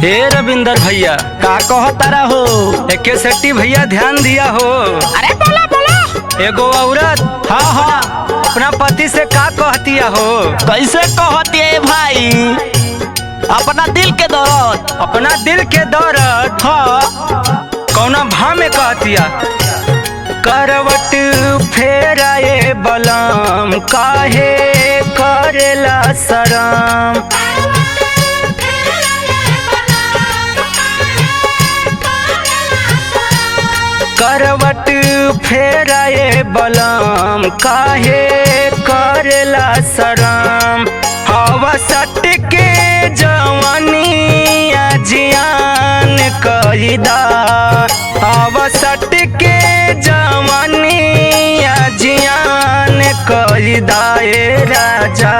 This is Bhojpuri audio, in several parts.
हे रविंदर भैया का कहतारा हो? एके सेट्टी भैया ध्यान दिया हो। अरे बोला बोला। एगो औरत हाँ हाँ अपना पति से का कहतिया हो? कैसे कहती है भाई? अपना दिल के दर्द। अपना दिल के दर्द हाँ कौना भाव में कहतिया? करवट फेराए बलम काहे करेला शरम। करवट फेराए बलम काहे करेला शरम। हवा सट के जवानिया जियान कईदा। हवा सट के जवानिया जियान कईदा ए राजा।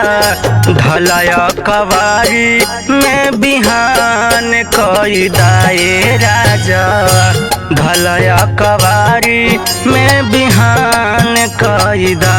ढलया कवारी में बिहान कईदा ए राजा। ढलया कवारी में बिहान कईदा।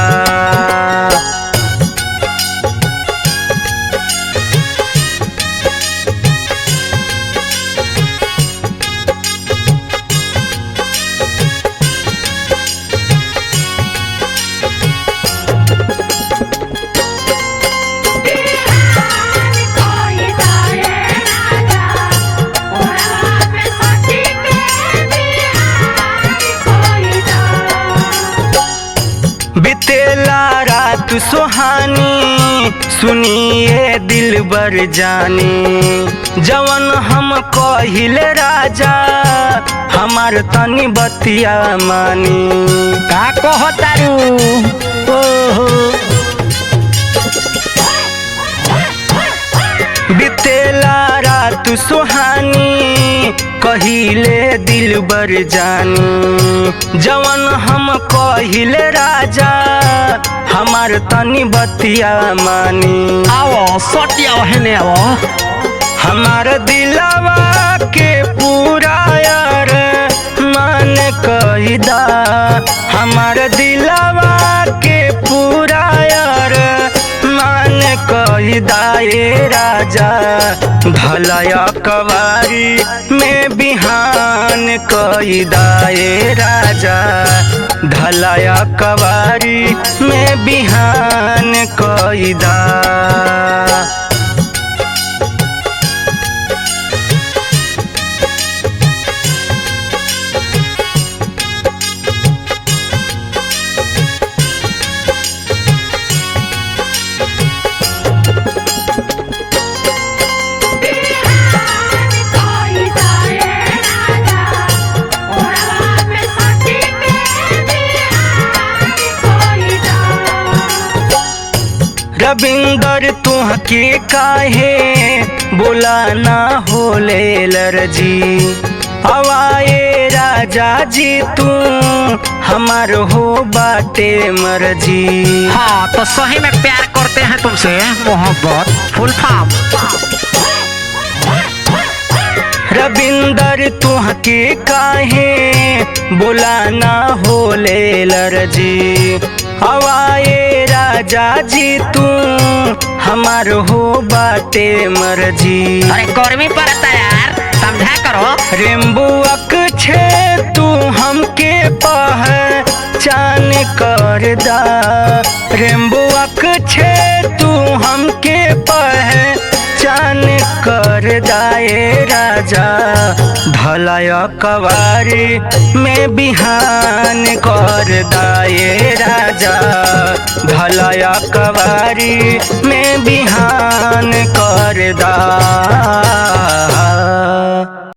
बितेला रात सुहानी सुनिए दिलबर जानी। जवन हम कहिले राजा हमार तनी बतिया मानी। का कहतारू? ओहो बितेला रात सुहानी कहिले दिलबर जानी। जवन हम कहिले राजा हमार तनी बतिया मानी। आओ सटिया हेने आओ। हमार दिलवा के पूरा यार मान कईदा। हमार दिलवा के पूरा यार मान कईदा ए राजा। ढलया कवारी में बिहान कईदा ए राजा। ढलया कवारी में बिहान कईदा। रविंदर तुहके काहे बोला ना होले लरजी। हवाए राजा जी तू हमार हो बाटे मर्जी। हाँ तो सही में प्यार करते हैं तुमसे। मोहब्बत फुल फॉर्म। रविंदर तुहके काहे बोला ना होले लरजी। हवाए राजा जी तू हमार हो बाटे मर्जी। अरे गर्मी पड़ता यार समझा करो। रेम्बू अक्षे तू हमके पहचान कर दा। रेम्बू अक्षे तू हमके पहचान कर दाए राजा। ढलया कवारी में बिहान कर दाए राजा। ढलया कवारी में बिहान कर दा।